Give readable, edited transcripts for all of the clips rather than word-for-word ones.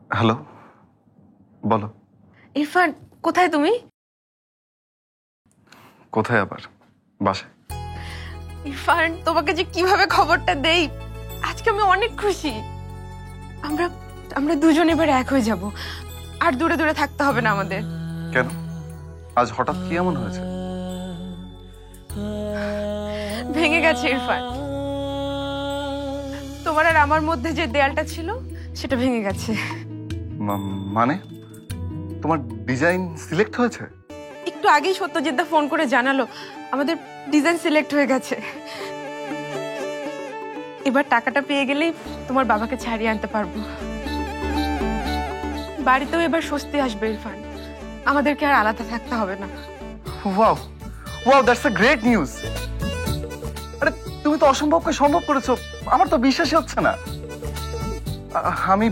Hello, বলো। ইরফান, কোথায় তুমি? কোথায় আবার? বাসায়। ইরফান, তোমাকে যে কিভাবে খবরটা দেই, আজকে আমি অনেক খুশি। আমরা আমরা দুজন এবার এক হয়ে যাব, আর দূরে দূরে থাকতে হবে না আমাদের। কেন, আজ হঠাৎ কি এমন হয়েছে? ভেঙে গেছে ইরফান, তোমার আর আমার মধ্যে যে দেয়ালটা ছিল সেটা ভেঙে গেছে। মানে তোমার ডিজাইন সিলেক্ট হয়েছে? একটু আগেই সত্যজিৎ দা ফোন করে জানালো আমাদের ডিজাইন সিলেক্ট হয়ে গেছে। এবার টাকাটা পেয়ে গেলেই তোমার বাবাকে ছাড়িয়ে আনতে পারবো। বাড়িতেও এবার স্বস্তি আসবে ইরফান, আমাদেরকে আর আলাদা থাকতে হবে না। Wow wow, that's a great news. আরে তুমি তো অসম্ভবকে সম্ভব করেছো, আমার তো বিশ্বাসই হচ্ছে না। আমি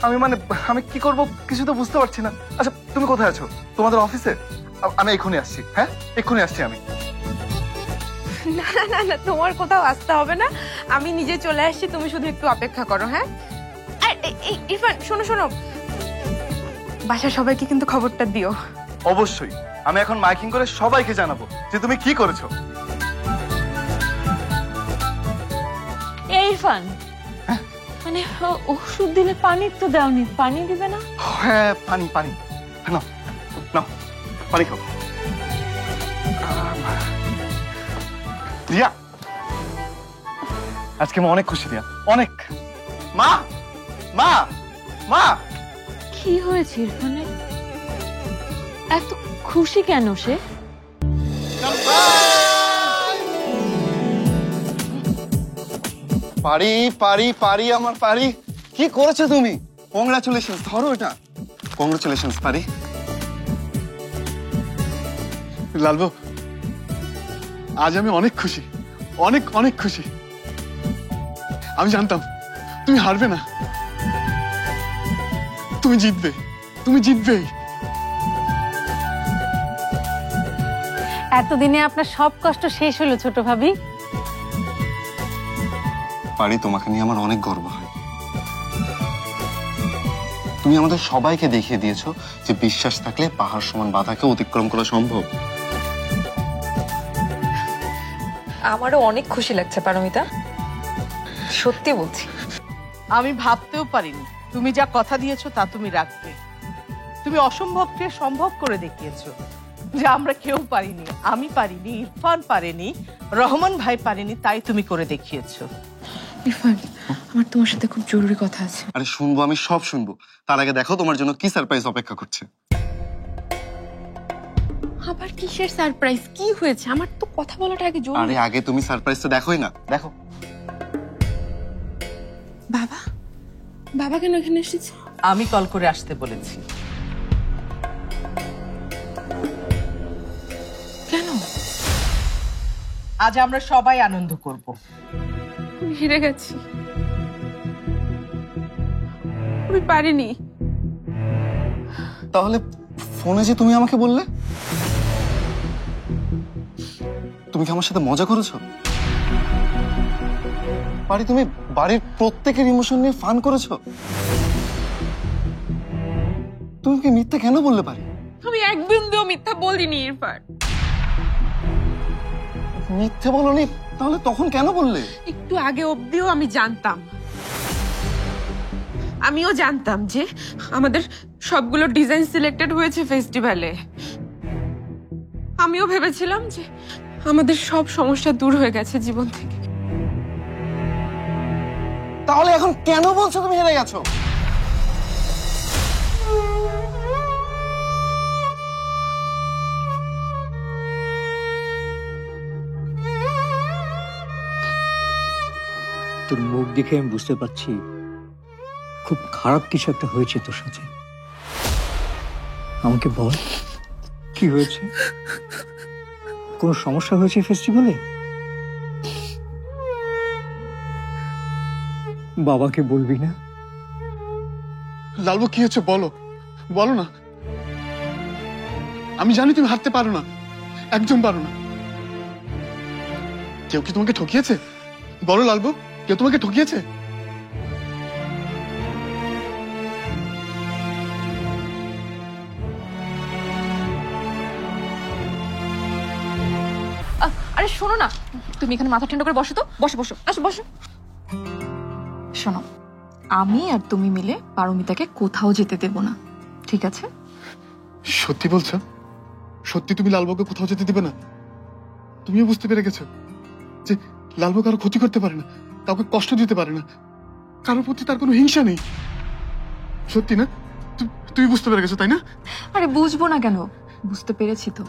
আমি মানে আমি কি করব কিছু তো বুঝতে পারছি না। আচ্ছা, তুমি কোথায় আছো? তোমাদের অফিসে? আমি এক্ষুনি আসছি। হ্যাঁ, এক্ষুনি আসছি আমি। না না না, তোমার কোথাও আসতে হবে না, আমি নিজে চলে আসছি, তুমি শুধু একটু অপেক্ষা করো। হ্যাঁ, আর ইরফান শোনো শোনো, বাসার সবাইকে কিন্তু খবরটা দিও। অবশ্যই, আমি এখন মাইকিং করে সবাইকে জানাবো যে তুমি কি করেছো। এই ইরফান, মানে ওষুধ দিলে পানি তো দাওনি, পানি দিবে না? হ্যাঁ, পানি পানি নাও নাও, পানি খাও। রিয়া, আজকে আমি অনেক খুশি। রিয়া অনেক। মা মা মা, কি হয়েছে ইরফানের? এত খুশি কেন সে? পারি পারি পারি, আমার পারি। কি করেছো তুমি? কংগ্রাচুলেশনস, ধরো এটা। কংগ্রাচুলেশনস পারি। লালবু, আজ আমি অনেক খুশি, অনেক অনেক খুশি। আমি জানতাম তুমি হারবে না, তুমি জিতবে, তুমি জিতবেই। এতদিনে আপনার সব কষ্ট শেষ হলো ছোট ভাবি। পারি, তোমাকে নিয়ে আমার অনেক গর্ব হয়। তুমি আমাদের সবাইকে দেখিয়ে দিয়েছো যে বিশ্বাস থাকলে পাহাড় সমান বাধাকে অতিক্রম করা সম্ভব। আমারও অনেক খুশি লাগছে পারমিতা, সত্যি বলছি। আমি ভাবতেও পারিনি তুমি যা কথা দিয়েছো তা তুমি রাখবে। তুমি অসম্ভবকে সম্ভব করে দেখিয়েছো, যা আমরা কেউ পারিনি। আমি পারিনি, ইরফান পারেনি, রহমান ভাই পারেনি, তাই তুমি করে দেখিয়েছো। ইরফান, আমার তোমার সাথে খুব জরুরি কথা আছে। আরে শুনবো, আমি সব শুনবো। তার আগে দেখো তোমার জন্য কি সারপ্রাইজ অপেক্ষা করছে। আবার কিসের সারপ্রাইজ? কি হয়েছে? আমার তো কথা বলাটা আগে জরুরি। আরে আগে তুমি সারপ্রাইজটা দেখোই না। দেখো। বাবা, বাবা কেন এখানে এসেছে? আমি কল করে আসতে বলেছি। কেন? আজ আমরা সবাই আনন্দ করব। আমি হেরে গেছি, আমি পারিনি। তাহলে ফোনে যে তুমি আমাকে বললে, তুমি কি আমার সাথে মজা করেছো? পারি, তুমি বাড়ির প্রত্যেকের ইমোশন নিয়ে ফান করেছো। তুমি কি মিথ্যা কেন বললে পারি? আমি এক বিন্দুও মিথ্যা বলিনি ইরফান। মিথ্যে বলনি, তাহলে তখন কেন বললে? একটু আগে অবধিও আমি জানতাম, আমিও জানতাম যে আমাদের সবগুলো ডিজাইন সিলেক্টেড হয়েছে ফেস্টিভ্যালে। আমিও ভেবেছিলাম যে আমাদের সব সমস্যা দূর হয়ে গেছে জীবন থেকে। তাহলে এখন কেন বলছো তুমি হেরে গেছো? তোর মুখ দেখে আমি বুঝতে পারছি খুব খারাপ কিছু একটা হয়েছে তোর সাথে। আমাকে বল, কি হয়েছে? কোনো সমস্যা হয়েছে ফেস্টিভ্যালে? বাবাকে বলবি না? লালবু, কি হচ্ছে বলো, বলো না। আমি জানি তুমি হারতে পারো না, একদম পারো না। কেউ কি তোমাকে ঠকিয়েছে? বলো লালবু, কেউ তোমাকে ঠকিয়েছে? আরে শোনো না, তুমি এখানে মাথা ঠান্ডা করে বসো তো, বসো বসো, আসো বসো। শোনো, আমি আর তুমি মিলে পারমিতাকে কোথাও যেতে দেব না, ঠিক আছে? সত্যি বলছো? সত্যি তুমি লালবাবুকে কোথাও যেতে দিবে না? তুমিও বুঝতে পেরে গেছো যে লালবাবু কারো ক্ষতি করতে পারে না, কাউকে কষ্ট দিতে পারে না, কারোর প্রতি তার কোনো হিংসা নেই। সত্যি না? তুমি বুঝতে পেরে গেছো, তাই না? আরে বুঝবো না কেন, বুঝতে পেরেছি তো।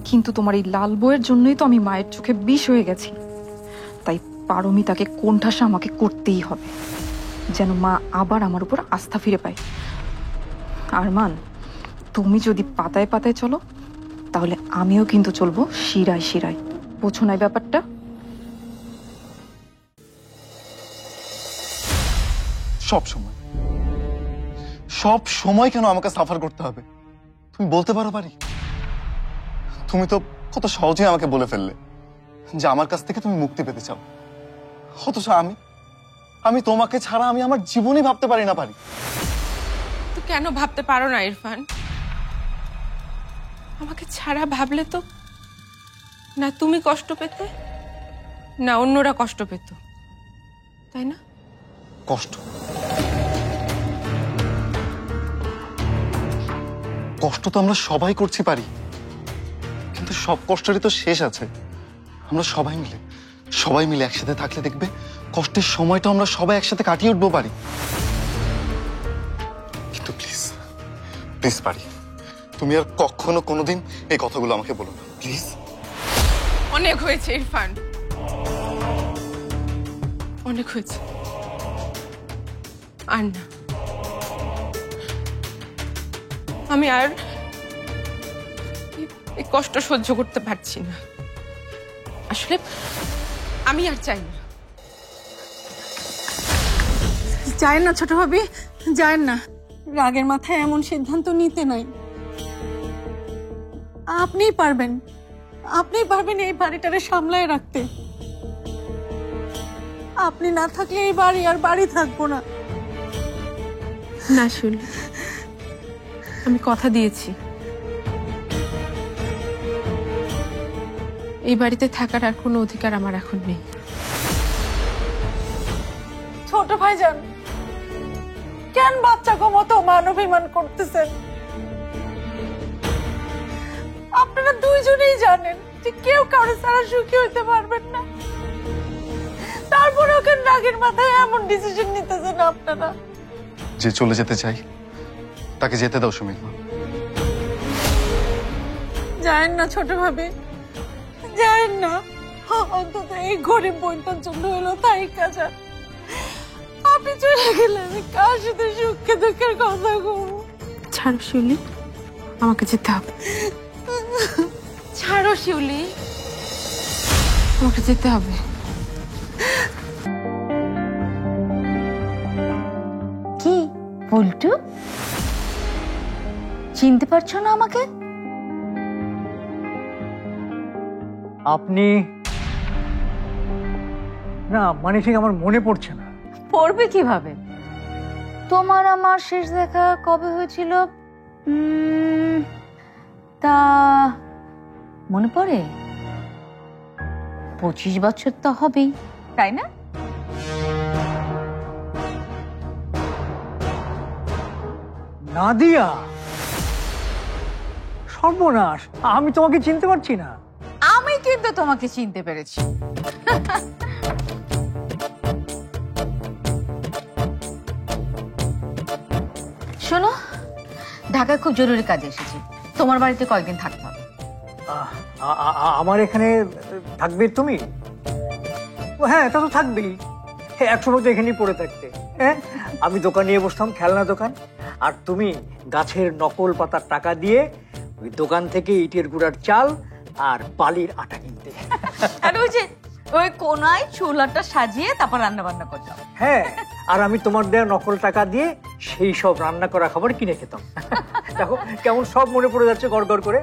কিন্তু তোমার এই লাল বইয়ের জন্যই তো আমি মায়ের চোখে বিষ হয়ে গেছি। তাই পারমিতাকে কোণঠাসা আমাকে করতেই হবে, যেন মা আবার আমার উপর আস্থা ফিরে পায়। আরমান, তুমি যদি পাতায় পাতায় চলো, তাহলে আমিও কিন্তু চলবো শিরায় শিরায়। বোঝো না এই ব্যাপারটা? সব সময় কেন আমাকে সাফার করতে হবে? তুমি বলতে পারো পারি? তুমি তো কত সহজেই আমাকে বলে ফেললে যে আমার কাছ থেকে তুমি মুক্তি পেতে চাও, অথচ আমি তোমাকে ছাড়া আমি আমার জীবনে ভাবতে পারি না পারি। তো কেন ভাবতে পারো না ইরফান? আমাকে ছাড়া ভাবলে তো না তুমি কষ্ট পেতে, না অন্যরা কষ্ট পেত, তাই না? কষ্ট কষ্ট তো আমরা সবাই করছি পারি, কিন্তু সব কষ্টেরই তো শেষ আছে। আমরা সবাই মিলে একসাথে থাকলে দেখবে কষ্টের সময়টা আমরা সবাই একসাথে কাটিয়ে উঠবো পারি। কিন্তু প্লিজ প্লিজ পারি, তুমি আর কখনো কোনোদিন এই কথাগুলো আমাকে বলো না, প্লিজ। অনেক হয়েছে ইরফান, অনেক হয়েছে, আর না। আমি আর এই কষ্ট সহ্য করতে পারছি না। আসলে আমি আর চাই না। যায় না ছোট ভাবি, যায় না। রাগের মাথায় এমন সিদ্ধান্ত নিতে নাই। আপনিই পারবেন এই বাড়িটারে সামলায় রাখতে। আপনি না থাকলে এই বাড়ি আর বাড়ি থাকবো না। না শুন, আমি কথা দিয়েছি এই বাড়িতে থাকার আর কোনো অধিকার আমার এখন নেই। ছোট ভাইজান, কেন বাচ্চাকে মতো মান অভিমান করতেছেন? আপনারা দুইজনেই জানেন যে কেউ কারো ছাড়া সুখী হইতে পারবেন না, তারপরে কেন রাগের মাথায় এমন ডিসিশন নিতেছেন আপনারা? যে চলে যেতে চাই তাকে যেতে দাও সুমিত। যায় না ছোট ভাবে, যায় না। অন্তত এই গরিব বইটার জন্য হলো তাই কাজ। আপনি চলে গেলে আমি কার সাথে সুখে দুঃখের কথা বলবো? ছাড়ো শিউলি, আমাকে যেতে হবে। ছাড়ো শিউলি, আমাকে যেতে হবে। কি পল্টু, চিনতে পারছো না আমাকে? আপনি না, মানে ঠিক আমার মনে পড়ছে না। পড়বে কিভাবে? তোমার আমার শেষ দেখা কবে হয়েছিল তা মনে পড়ে? 25 বছর তো হবেই, তাই না? নাদিয়া, সর্বনাশ, আমি তোমাকে চিনতে পারছি না। আমি কিন্তু তোমাকে চিনতে পেরেছি। শোনো, ঢাকায় খুব জরুরি কাজে এসেছি, তোমার বাড়িতে কয়েকদিন থাকতে হবে। আমার এখানে থাকবে তুমি? হ্যাঁ, তা তো থাকবেই। একসময় তো এখানেই পড়ে থাকতে। হ্যাঁ, আমি দোকান নিয়ে বসতাম, খেলনা দোকান, আর তুমি গাছের নকল পাতার টাকা দিয়ে ওই দোকান থেকে ইটের গুঁড়ার চাল আর বালির আটা কিনতে। আর ওই যে ওই কোনায় চুলাটা সাজিয়ে তারপর রান্না বান্না করতাম। হ্যাঁ, আর আমি তোমার দেওয়া নকল টাকা দিয়ে সেই সব রান্না করা খাবার কিনে খেতাম। দেখো কেমন সব মনে পড়ে যাচ্ছে গড় গড় করে।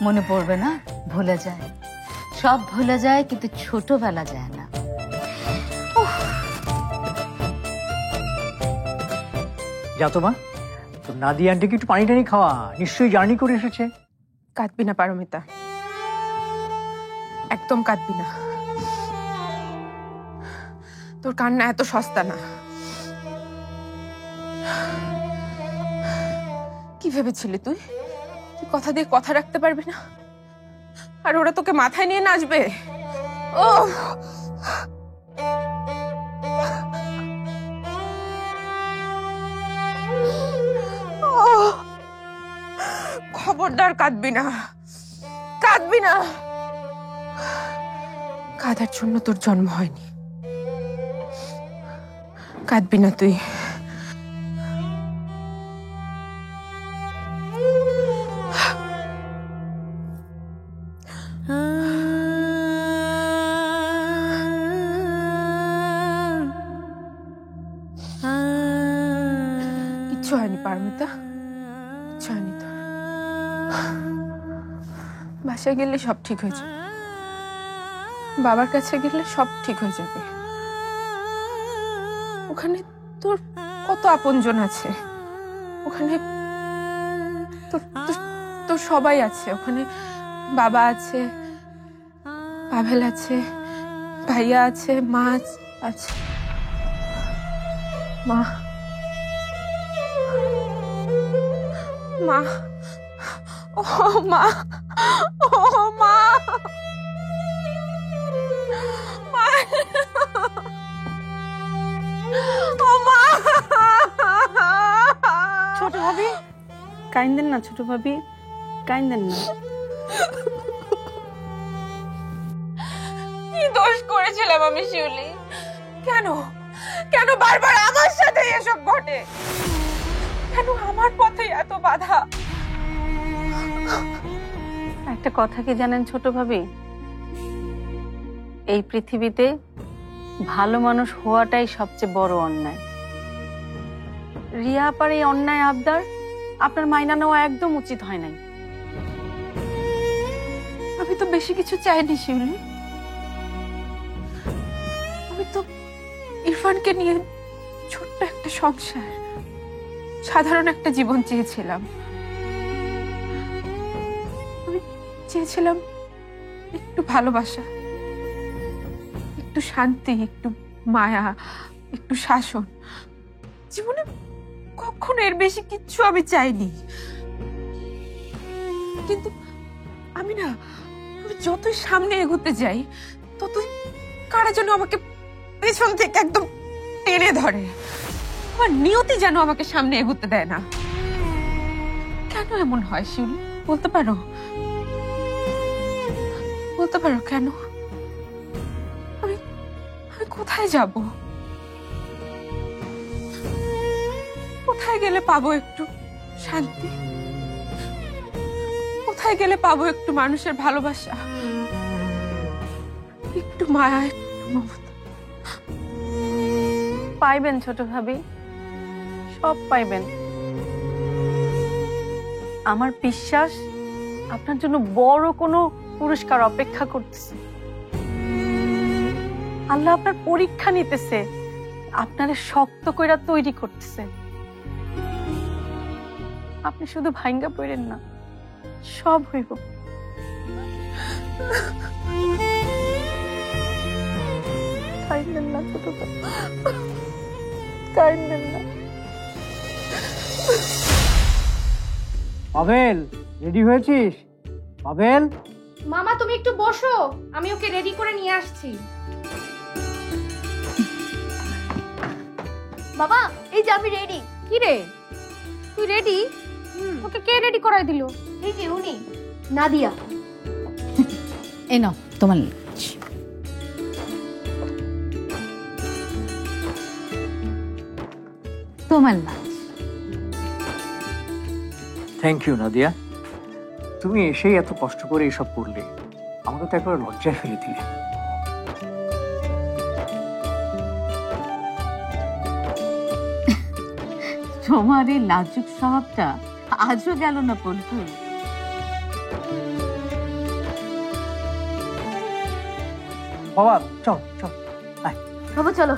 মনে পড়বে না? ভুলে যায়, সব ভুলে যায়, কিন্তু ছোটবেলা যায় না। যা তো মা, তো নাদিয়া আন্টিকে একটু পানি টানি খাওয়া, নিশ্চয়ই জার্নি করে এসেছে। কাঁদবি না পারমিতা, একদম কাঁদবি না। তোর কান্না এত সস্তা না। কি ভেবেছিলি তুই? তুই কথা দিয়ে কথা রাখতে পারবি না, আর ওরা তোকে মাথায় নিয়ে নাচবে? ও খবরদার কাঁদবি না, কাঁদবি না। কাঁদার জন্য তোর জন্ম হয়নি। কাঁদবি না তুই। কিচ্ছু হয়নি পারমিতা, কিচ্ছু হয়নি তোর। বাসায় গেলে সব ঠিক হয়ে যাবে, বাবার কাছে গেলে সব ঠিক হয়ে যাবে। ওখানে তোর কত আপনজন আছে, ওখানে তোর সবাই আছে। ওখানে বাবা আছে, পাভেল আছে, ভাইয়া আছে, মা আছে। মা মা ও মা, ও মা, মা, ও মা। ছোট ভাবি কাইন্দেন না, ছোট ভাবি কাইন্দেন না। কি দোষ করেছিলাম আমি শিউলি? কেন কেন বারবার আমার সাথে এসব ঘটে? কেন আমার পথে এত বাধা? একটা কথা কি জানেন ছোট ভাবি, এই পৃথিবীতে ভালো মানুষ হওয়াটাই সবচেয়ে বড় অন্যায়। রিয়া আপার এই অন্যায় আবদার আপনার মাইনা নেওয়া একদম উচিত হয় নাই। আমি তো বেশি কিছু চাইনি শিউলি। আমি তো ইরফানকে নিয়ে ছোট্ট একটা সংসার, সাধারণ একটা জীবন চেয়েছিলাম। আমি চেয়েছিলাম একটু ভালোবাসা, একটু শান্তি, একটু মায়া, একটু শাসন। জীবনে কখনো এর বেশি কিচ্ছু আমি চাইনি। কিন্তু আমি যতই সামনে এগোতে যাই, ততই কারা যেন আমাকে পেছন থেকে একদম টেনে ধরে। আমার নিয়তি যেন আমাকে সামনে এগোতে দেয় না। কেন এমন হয় শিউলি? বলতে পারো, বলতে পারো কেন? আমি আমি কোথায় যাব? কোথায় গেলে পাবো একটু শান্তি? কোথায় গেলে পাবো একটু মানুষের ভালোবাসা, একটু মায়া, একটু মমতা? পাইবেন ছোট ভাবি, সব পাইবেন। আমার বিশ্বাস আপনার জন্য বড় কোনো পুরস্কার অপেক্ষা করতেছে। আল্লাহ আপনার পরীক্ষা নিতেছে, আপনারে শক্ত কইরা তৈরি করতেছে। আপনি শুধু ভাঙ্গা পড়েন না, সব হইব। কাইন্দেন না ছোট ভাই, কাইন্দেন না। পাভেল, রেডি হয়েছিস? পাভেল, মামা তুমি একটু বসো, আমি ওকে রেডি করে নিয়ে আসছি। বাবা এই যে আমি রেডি। কি রে তুই রেডি? তোকে কে রেডি করাই দিল? এই যে উনি, নাদিয়া। এই নাও তোমার লাঞ্চ। তোমার লাঞ্চ। থ্যাংক ইউ নাদিয়া, তুমি এসেই এত কষ্ট করে এসব করলে, আমাকে তো একবার লজ্জায় ফেলে দিলে। তোমার এই লাজুক স্বভাবটা আজও গেল না পল্টু। বাবা চল চল, বাবা চলো।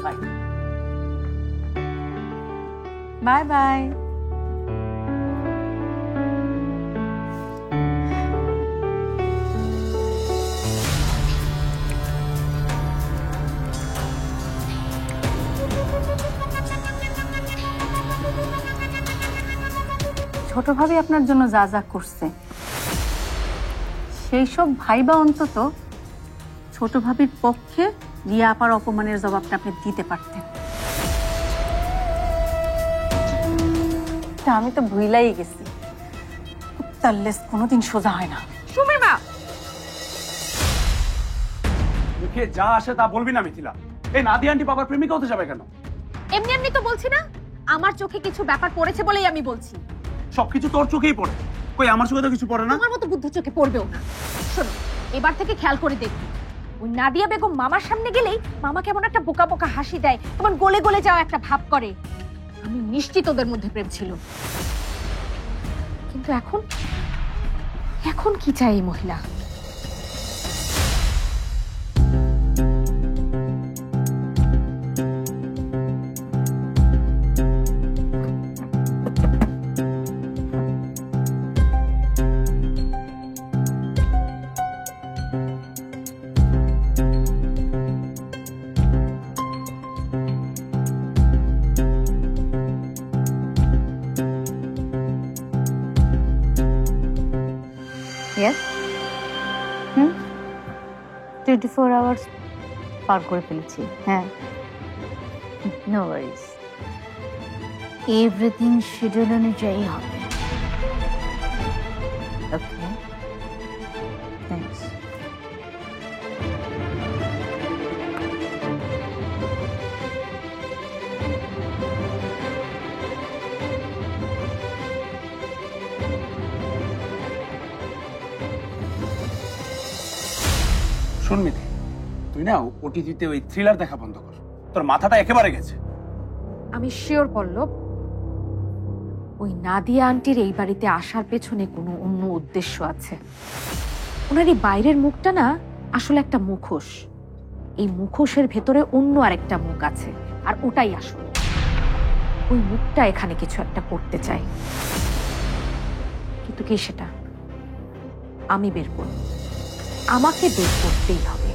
আয়। Bye bye. ছোট ভাবি আপনার জন্য যা যা করছে সেই সব ভাইবা অন্তত ছোট ভাবির পক্ষে রিয়া আপার অপমানের জবাবটা আপনি দিতে পারতেন। তা আমি তো ভুইলাই গেছি, কুত্তার লেজ কোনোদিন সোজা হয় না। সুমির মা, মুখে যা আসে তা বলবি না মিথিলা। এই নাদিয়া আন্টি বাবার প্রেমিকা হতে যাবে কেন? এমনি এমনি তো বলছি না, আমার চোখে কিছু ব্যাপার পড়েছে বলেই আমি বলছি। সবকিছু তোর চোখেই পড়ে, কই আমার চোখে তো কিছু পড়ে না। আমার মতো বুদ্ধ চোখে পড়বেও না। শোনো, এবার থেকে খেয়াল করে দেখবি, ওই নাদিয়া বেগম মামার সামনে গেলেই মামা কেমন একটা বোকা বোকা হাসি দেয়, কেমন গলে গলে যাওয়া একটা ভাব করে। আমি নিশ্চিত ওদের মধ্যে প্রেম ছিল, কিন্তু এখন এখন কি চাই এই মহিলা? Yes? 24 hours পার করে ফেলেছি। হ্যাঁ, নো ওয়ারিজ, এভরিথিং শিডিউল অনুযায়ী হবে। ওকে, থ্যাঙ্কস। শোন মিথি, তুই না ওটিটিতে ওই থ্রিলার দেখা বন্ধ কর, তোর মাথাটা একেবারে গেছে। আমি শিওর পল্লব, ওই নাদিয়া আন্টির এই বাড়িতে আসার পেছনে কোনো অন্য উদ্দেশ্য আছে। ওনার এই বাইরের মুখটা না আসলে একটা মুখোশ, এই মুখোশের ভেতরে অন্য আরেকটা মুখ আছে, আর ওটাই আসল। ওই মুখটা এখানে কিছু একটা করতে চায়, কিন্তু কি সেটা আমি বের করব, আমাকে বের করতেই হবে।